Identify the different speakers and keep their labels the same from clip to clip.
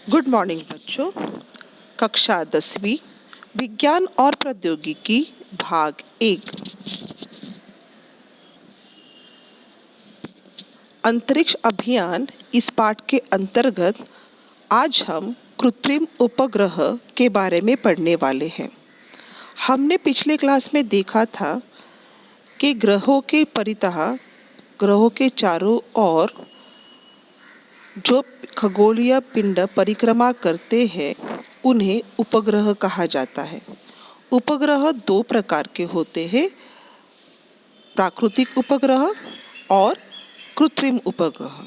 Speaker 1: Good morning बच्चों। कक्षा 10वीं विज्ञान और प्रौद्योगिकी भाग 1 अंतरिक्ष अभियान इस पाठ के अंतर्गत आज हम कृत्रिम उपग्रह के बारे में पढ़ने वाले हैं। हमने पिछले क्लास में देखा था कि ग्रहों के परितः ग्रहों के चारों ओर जो खगोलीय पिंड परिक्रमा करते हैं उन्हें उपग्रह कहा जाता है। उपग्रह दो प्रकार के होते हैं, प्राकृतिक उपग्रह और कृत्रिम उपग्रह।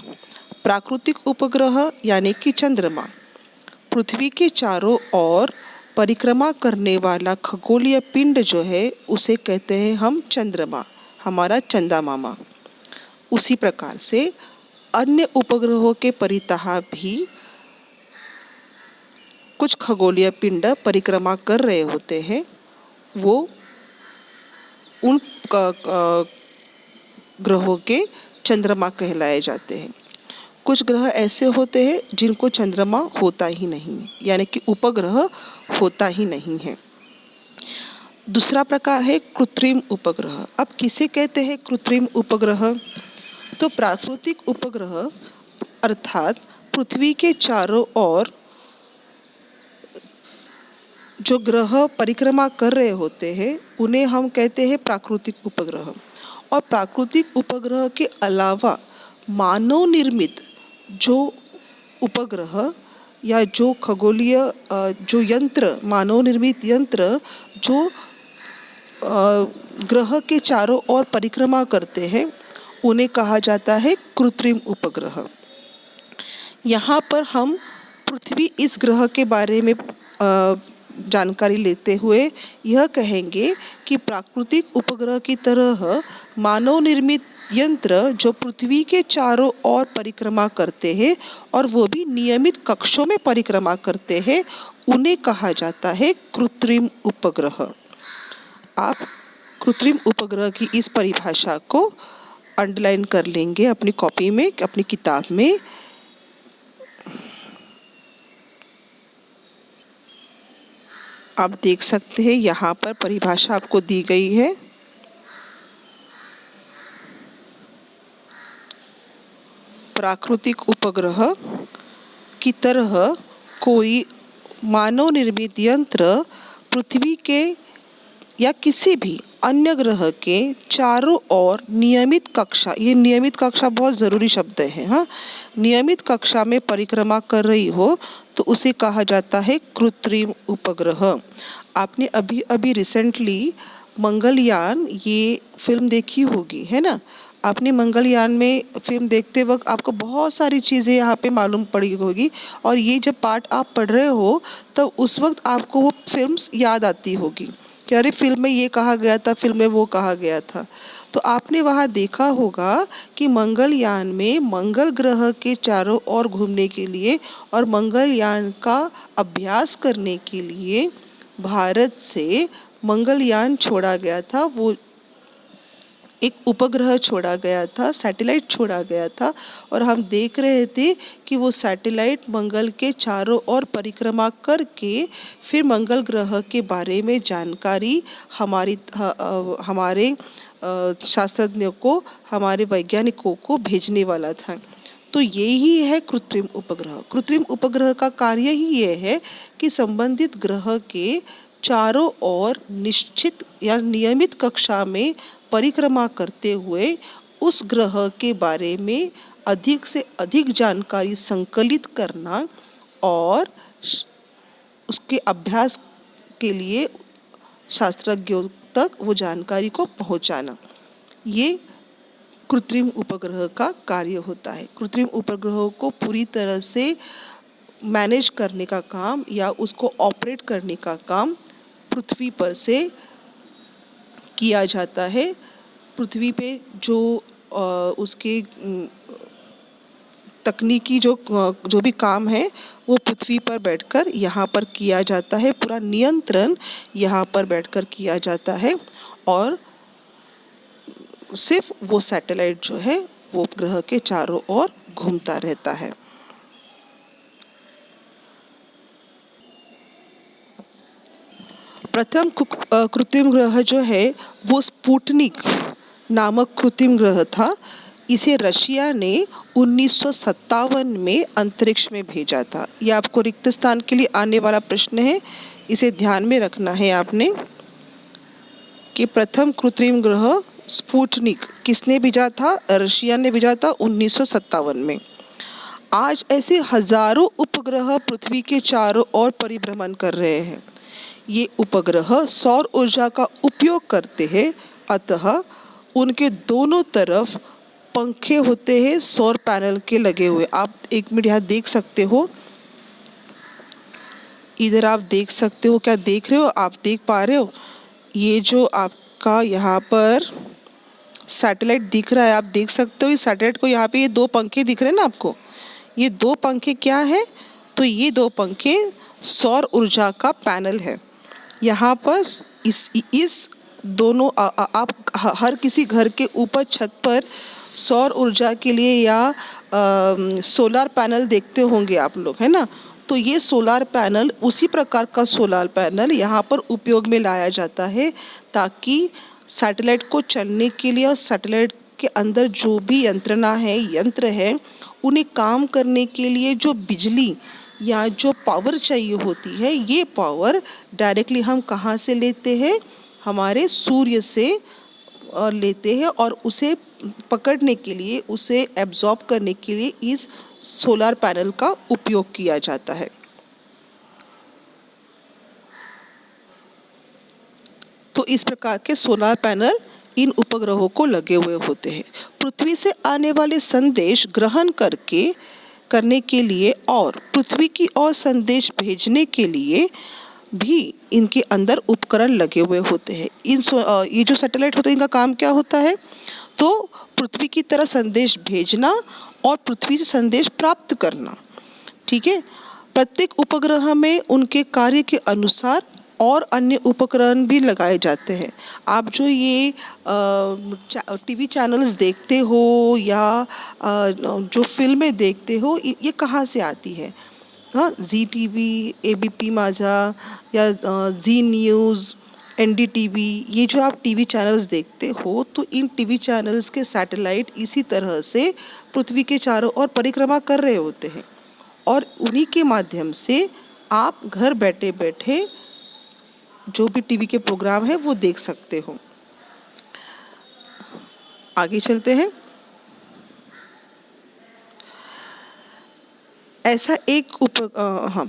Speaker 1: प्राकृतिक उपग्रह यानी कि चंद्रमा पृथ्वी के चारों ओर परिक्रमा करने वाला खगोलीय पिंड जो है उसे कहते हैं हम चंद्रमा, हमारा चंदा मामा। उसी प्रकार से अन्य उपग्रहों के परितः भी कुछ खगोलीय पिंड परिक्रमा कर रहे होते हैं, वो उन ग्रहों के चंद्रमा कहलाए जाते हैं। कुछ ग्रह ऐसे होते हैं जिनको चंद्रमा होता ही नहीं, यानी कि उपग्रह होता ही नहीं है। दूसरा प्रकार है कृत्रिम उपग्रह। अब किसे कहते हैं कृत्रिम उपग्रह? तो प्राकृतिक उपग्रह अर्थात पृथ्वी के चारों ओर जो ग्रह परिक्रमा कर रहे होते हैं उन्हें हम कहते हैं प्राकृतिक उपग्रह। और प्राकृतिक उपग्रह के अलावा मानव निर्मित जो उपग्रह या जो खगोलीय जो यंत्र, मानव निर्मित यंत्र जो ग्रह के चारों ओर परिक्रमा करते हैं उन्हें कहा जाता है कृत्रिम उपग्रह। यहाँ पर हम पृथ्वी इस ग्रह के बारे में जानकारी लेते हुए यह कहेंगे कि प्राकृतिक उपग्रह की तरह मानव निर्मित यंत्र जो पृथ्वी के चारों ओर परिक्रमा करते हैं और वो भी नियमित कक्षों में परिक्रमा करते हैं, उन्हें कहा जाता है कृत्रिम उपग्रह। आप कृत्रिम उपग्रह की इस परिभाषा को अंडरलाइन कर लेंगे अपनी कॉपी में, अपनी किताब में। आप देख सकते हैं यहाँ पर परिभाषा आपको दी गई है। प्राकृतिक उपग्रह की तरह कोई मानव निर्मित यंत्र पृथ्वी के या किसी भी अन्य ग्रह के चारों ओर नियमित कक्षा, ये नियमित कक्षा बहुत ज़रूरी शब्द है, हाँ, नियमित कक्षा में परिक्रमा कर रही हो तो उसे कहा जाता है कृत्रिम उपग्रह। आपने अभी अभी रिसेंटली मंगलयान ये फिल्म देखी होगी, है ना? आपने मंगलयान में फिल्म देखते वक्त आपको बहुत सारी चीज़ें यहाँ पे मालूम पड़ी होगी और ये जब पार्ट आप पढ़ रहे हो तब उस वक्त आपको वो फिल्म्स याद आती होगी कि अरे फिल्म में ये कहा गया था, फिल्म में वो कहा गया था। तो आपने वहाँ देखा होगा कि मंगलयान में मंगल ग्रह के चारों ओर घूमने के लिए और मंगलयान का अभ्यास करने के लिए भारत से मंगलयान छोड़ा गया था। वो एक उपग्रह छोड़ा गया था, सैटेलाइट छोड़ा गया था और हम देख रहे थे कि वो सैटेलाइट मंगल के चारों ओर परिक्रमा करके फिर मंगल ग्रह के बारे में जानकारी हमारे शास्त्रज्ञों को, हमारे वैज्ञानिकों को भेजने वाला था। तो यही है कृत्रिम उपग्रह। कृत्रिम उपग्रह का कार्य ही ये है कि संबंधित ग्रह के चारों ओर निश्चित या नियमित कक्षा में परिक्रमा करते हुए उस ग्रह के बारे में अधिक से अधिक जानकारी संकलित करना और उसके अभ्यास के लिए शास्त्रज्ञों तक वो जानकारी को पहुंचाना, ये कृत्रिम उपग्रह का कार्य होता है। कृत्रिम उपग्रहों को पूरी तरह से मैनेज करने का काम या उसको ऑपरेट करने का काम पृथ्वी पर से किया जाता है। पृथ्वी पे जो उसके तकनीकी जो भी काम है वो पृथ्वी पर बैठकर यहाँ पर किया जाता है। पूरा नियंत्रण यहाँ पर बैठकर किया जाता है और सिर्फ वो सैटेलाइट जो है वो ग्रह के चारों ओर घूमता रहता है। प्रथम कृत्रिम ग्रह जो है वो स्पुतनिक नामक कृत्रिम ग्रह था। इसे रशिया ने 1957 में अंतरिक्ष में भेजा था। यह आपको रिक्त स्थान के लिए आने वाला प्रश्न है, इसे ध्यान में रखना है आपने कि प्रथम कृत्रिम ग्रह स्पुतनिक किसने भेजा था? रशिया ने भेजा था 1957 में। आज ऐसे हजारों उपग्रह पृथ्वी के चारों ओर परिभ्रमण कर रहे हैं। ये उपग्रह सौर ऊर्जा का उपयोग करते हैं, अतः उनके दोनों तरफ पंखे होते हैं सौर पैनल के लगे हुए। आप एक मिनट यहाँ देख सकते हो, इधर आप देख सकते हो, क्या देख रहे हो? आप देख पा रहे हो? ये जो आपका यहाँ पर सैटेलाइट दिख रहा है, आप देख सकते हो इस सैटेलाइट को। यहाँ पे ये दो पंखे दिख रहे हैं ना आपको, ये दो पंखे क्या है? तो ये दो पंखे सौर ऊर्जा का पैनल है। यहाँ पर इस दोनों आप हर किसी घर के ऊपर छत पर सौर ऊर्जा के लिए या सोलर पैनल देखते होंगे आप लोग, है ना? तो ये सोलर पैनल, उसी प्रकार का सोलर पैनल यहाँ पर उपयोग में लाया जाता है ताकि सैटेलाइट को चलने के लिए और सैटेलाइट के अंदर जो भी यंत्र है उन्हें काम करने के लिए जो बिजली या जो पावर चाहिए होती है, ये पावर डायरेक्टली हम कहाँ से लेते हैं? हमारे सूर्य से लेते हैं और उसे पकड़ने के लिए, उसे एब्जॉर्ब करने के लिए इस सोलर पैनल का उपयोग किया जाता है। तो इस प्रकार के सोलर पैनल इन उपग्रहों को लगे हुए होते हैं। पृथ्वी से आने वाले संदेश ग्रहण करने के लिए और पृथ्वी की ओर संदेश भेजने के लिए भी इनके अंदर उपकरण लगे हुए होते हैं। ये जो सैटेलाइट होते हैं, इनका काम क्या होता है? तो पृथ्वी की तरह संदेश भेजना और पृथ्वी से संदेश प्राप्त करना। ठीक है, प्रत्येक उपग्रह में उनके कार्य के अनुसार और अन्य उपकरण भी लगाए जाते हैं। आप जो ये टीवी चैनल्स देखते हो या जो फिल्में देखते हो, ये कहाँ से आती है? हाँ, जी टीवी, एबीपी माझा या जी न्यूज़, एनडीटीवी, ये जो आप टीवी चैनल्स देखते हो, तो इन टीवी चैनल्स के सैटेलाइट इसी तरह से पृथ्वी के चारों ओर परिक्रमा कर रहे होते हैं और उन्हीं के माध्यम से आप घर बैठे बैठे जो भी टीवी के प्रोग्राम है वो देख सकते हो। आगे चलते हैं। ऐसा एक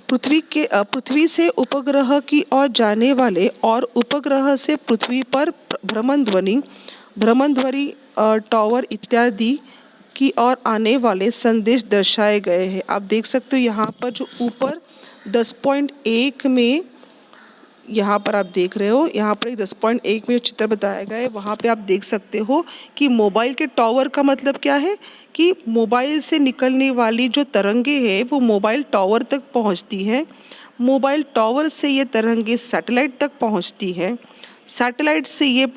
Speaker 1: पृथ्वी से उपग्रह की ओर जाने वाले और उपग्रह से पृथ्वी पर भ्रमणध्वनि टावर इत्यादि की ओर आने वाले संदेश दर्शाए गए हैं। आप देख सकते हो यहाँ पर जो ऊपर 10.1 में यहाँ पर आप देख रहे हो, यहाँ पर एक 10.1 में चित्र बताया गया है, वहाँ पे आप देख सकते हो कि मोबाइल के टावर का मतलब क्या है कि मोबाइल से निकलने वाली जो तरंगे हैं वो मोबाइल टावर तक पहुँचती है, मोबाइल टावर से ये तरंगे सैटेलाइट तक पहुँचती है, सैटेलाइट से ये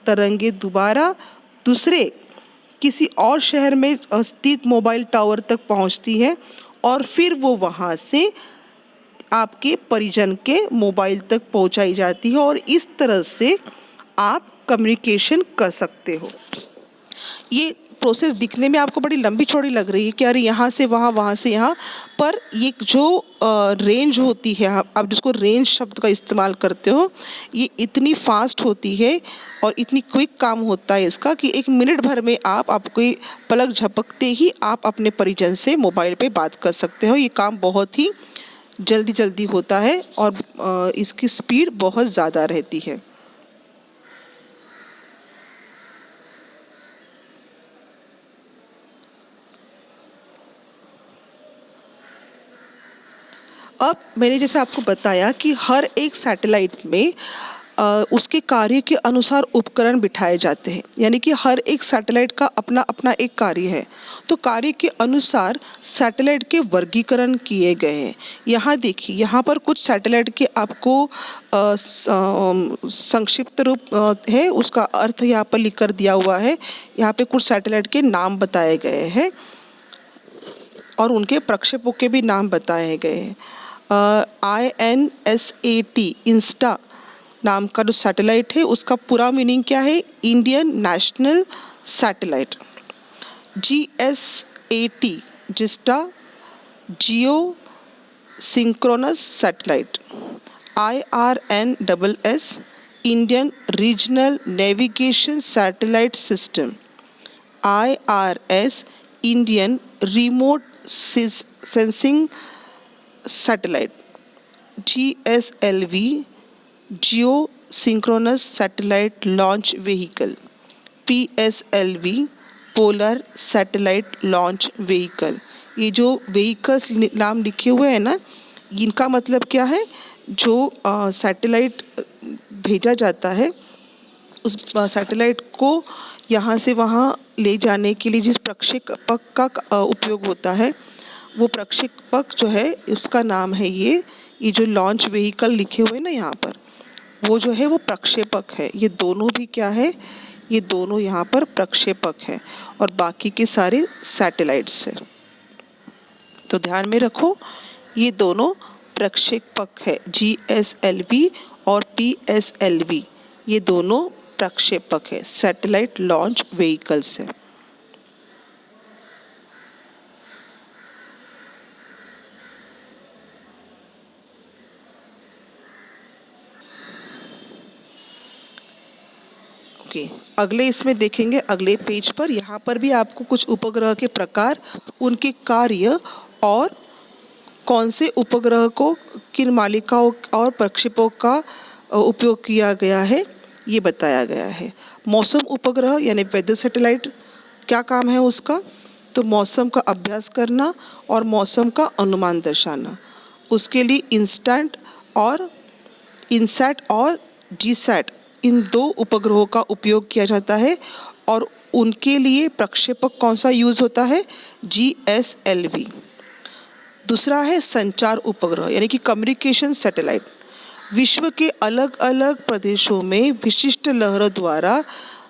Speaker 1: तरंगे दोबारा दूसरे किसी और शहर में स्थित मोबाइल टावर तक पहुँचती है और फिर वो वहाँ से आपके परिजन के मोबाइल तक पहुंचाई जाती है और इस तरह से आप कम्युनिकेशन कर सकते हो। ये प्रोसेस दिखने में आपको बड़ी लंबी चौड़ी लग रही है कि अरे यहाँ से वहाँ, वहाँ से यहाँ, पर ये जो रेंज होती है, आप जिसको रेंज शब्द का इस्तेमाल करते हो, ये इतनी फास्ट होती है और इतनी क्विक काम होता है इसका कि 1 मिनट भर में आपको पलक झपकते ही आप अपने परिजन से मोबाइल पे बात कर सकते हो। ये काम बहुत ही जल्दी होता है और इसकी स्पीड बहुत ज़्यादा रहती है। अब मैंने जैसे आपको बताया कि हर एक सैटेलाइट में उसके कार्य के अनुसार उपकरण बिठाए जाते हैं, यानी कि हर एक सैटेलाइट का अपना अपना एक कार्य है। तो कार्य के अनुसार सैटेलाइट के वर्गीकरण किए गए हैं। यहाँ देखिए, यहाँ पर कुछ सैटेलाइट के आपको संक्षिप्त रूप है, उसका अर्थ यहाँ पर लिख कर दिया हुआ है। यहाँ पे कुछ सैटेलाइट के नाम बताए गए हैं और उनके प्रक्षेपों के भी नाम बताए गए हैं। INSAT इंस्टा नाम का जो सैटेलाइट है उसका पूरा मीनिंग क्या है? Indian national satellite. GSAT GSAT geosynchronous satellite. IRNSS Indian regional navigation satellite system. IRS Indian remote sensing satellite. GSLV geosynchronous satellite launch vehicle. PSLV polar satellite launch vehicle. ये जो vehicles नाम लिखे हुए हैं ना, इनका मतलब क्या है? जो सैटेलाइट भेजा जाता है उस सैटेलाइट को यहाँ से वहाँ ले जाने के लिए जिस प्रक्षेपक का उपयोग होता है, वो प्रक्षेपक जो है उसका नाम है ये जो लॉन्च व्हीकल लिखे हुए हैं ना यहाँ पर, वो जो है वो प्रक्षेपक है। ये दोनों भी क्या है? ये दोनों यहाँ पर प्रक्षेपक है और बाकी के सारे सैटेलाइट्स है। तो ध्यान में रखो, ये दोनों प्रक्षेपक है। GSLV और PSLV ये दोनों प्रक्षेपक है, सैटेलाइट लॉन्च व्हीकल्स है। अगले इसमें देखेंगे, अगले पेज पर यहाँ पर भी आपको कुछ उपग्रह के प्रकार, उनके कार्य और कौन से उपग्रह को किन मालिकाओं और प्रक्षेपों का उपयोग किया गया है ये बताया गया है। मौसम उपग्रह यानी वेदर सैटेलाइट, क्या काम है उसका? तो मौसम का अभ्यास करना और मौसम का अनुमान दर्शाना। उसके लिए इनसैट और जीसैट इन दो उपग्रहों का उपयोग किया जाता है और उनके लिए प्रक्षेपक कौन सा यूज़ होता है? GSLV। दूसरा है संचार उपग्रह यानी कि कम्युनिकेशन सैटेलाइट। विश्व के अलग अलग प्रदेशों में विशिष्ट लहरों द्वारा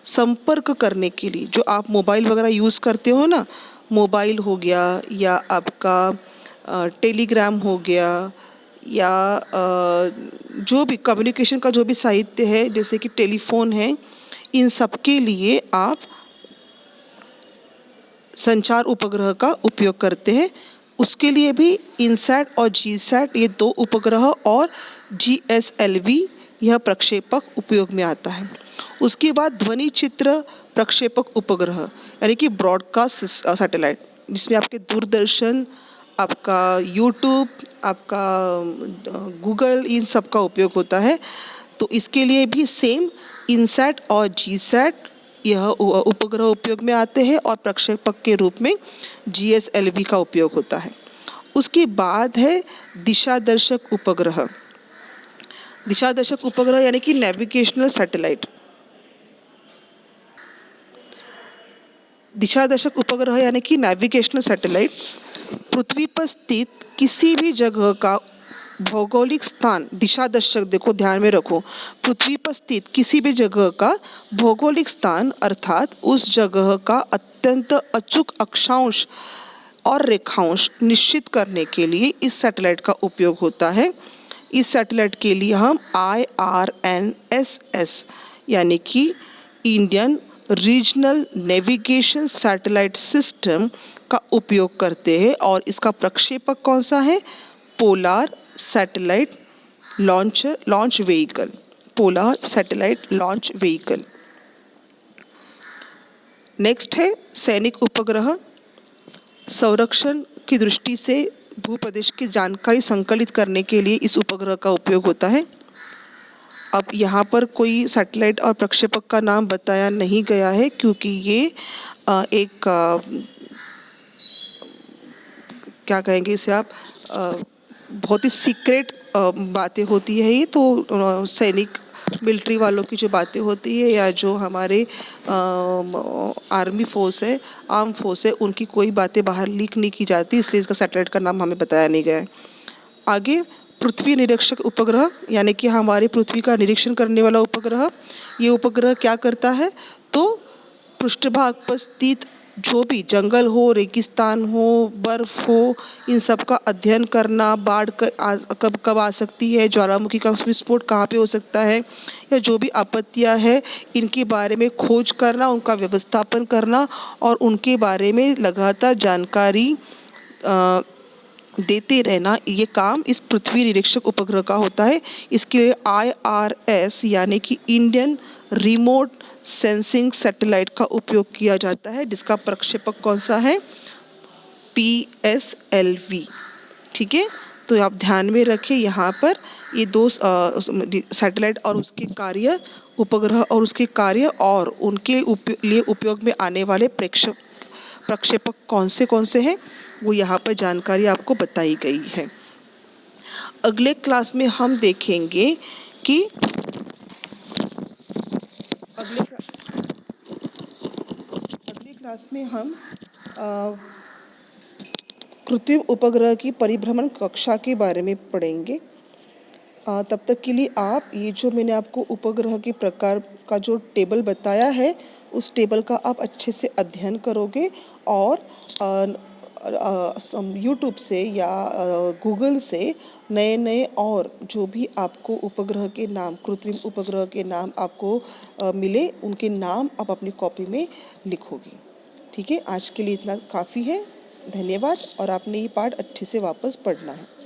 Speaker 1: संपर्क करने के लिए, जो आप मोबाइल वगैरह यूज़ करते हो ना, मोबाइल हो गया या आपका टेलीग्राम हो गया या जो भी कम्युनिकेशन का जो भी साहित्य है जैसे कि टेलीफोन है, इन सब के लिए आप संचार उपग्रह का उपयोग करते हैं। उसके लिए भी इनसैट और जीसैट ये दो उपग्रह और GSLV यह प्रक्षेपक उपयोग में आता है। उसके बाद ध्वनि चित्र प्रक्षेपक उपग्रह यानी कि ब्रॉडकास्ट सैटेलाइट, जिसमें आपके दूरदर्शन, आपका यूट्यूब, आपका गूगल, इन सब का उपयोग होता है। तो इसके लिए भी सेम इनसैट और जीसैट यह उपग्रह उपयोग में आते हैं और प्रक्षेपक के रूप में GSLV का उपयोग होता है। उसके बाद है दिशादर्शक उपग्रह। दिशादर्शक उपग्रह यानी कि नेविगेशनल सैटेलाइट। दिशादर्शक उपग्रह यानी कि नेविगेशनल सैटेलाइट पृथ्वी पर स्थित किसी भी जगह का भौगोलिक स्थान, दिशादर्शक देखो ध्यान में रखो, पृथ्वी पर स्थित किसी भी जगह का भौगोलिक स्थान अर्थात उस जगह का अत्यंत अचूक अक्षांश और रेखांश निश्चित करने के लिए इस सैटेलाइट का उपयोग होता है। इस सैटेलाइट के लिए हम IRNSS यानी कि Indian regional navigation satellite system का उपयोग करते हैं और इसका प्रक्षेपक कौन सा है? Polar satellite launch vehicle. Polar satellite launch vehicle. Next है सैनिक उपग्रह। संरक्षण की दृष्टि से भूप्रदेश की जानकारी संकलित करने के लिए इस उपग्रह का उपयोग होता है। अब यहाँ पर कोई सैटेलाइट और प्रक्षेपक का नाम बताया नहीं गया है क्योंकि ये एक क्या कहेंगे इसे आप, बहुत ही सीक्रेट बातें होती है ये, तो सैनिक मिलिट्री वालों की जो बातें होती है या जो हमारे आर्मी फोर्स है, आर्म फोर्स है, उनकी कोई बातें बाहर लीक नहीं की जाती, इसलिए इसका सैटेलाइट का नाम हमें बताया नहीं गया है। आगे पृथ्वी निरीक्षक उपग्रह यानी कि हमारे पृथ्वी का निरीक्षण करने वाला उपग्रह। ये उपग्रह क्या करता है? तो पृष्ठभाग पर स्थित जो भी जंगल हो, रेगिस्तान हो, बर्फ हो, इन सब का अध्ययन करना, बाढ़ कब कब आ सकती है, ज्वालामुखी का विस्फोट कहाँ पे हो सकता है, या जो भी आपत्तियाँ है इनके बारे में खोज करना, उनका व्यवस्थापन करना और उनके बारे में लगातार जानकारी देते रहना, ये काम इस पृथ्वी निरीक्षक उपग्रह का होता है। इसके लिए IRS यानी कि इंडियन रिमोट सेंसिंग सैटेलाइट का उपयोग किया जाता है, जिसका प्रक्षेपक कौन सा है, PSLV। ठीक है, तो आप ध्यान में रखें यहाँ पर ये दो सैटेलाइट और उसके कार्य, उपग्रह और उसके कार्य और उनके लिए उपयोग में आने वाले प्रक्षेपक कौन से हैं, वो यहाँ पर जानकारी आपको बताई गई है। अगले क्लास में हम देखेंगे कि अगले क्लास में हम कृत्रिम उपग्रह की परिभ्रमण कक्षा के बारे में पढ़ेंगे। तब तक के लिए आप ये जो मैंने आपको उपग्रह के प्रकार का जो टेबल बताया है, उस टेबल का आप अच्छे से अध्ययन करोगे और यूट्यूब से या गूगल से नए नए और जो भी आपको उपग्रह के नाम, कृत्रिम उपग्रह के नाम आपको मिले, उनके नाम आप अपनी कॉपी में लिखोगे। ठीक है, आज के लिए इतना काफ़ी है। धन्यवाद। और आपने ये पाठ अच्छे से वापस पढ़ना है।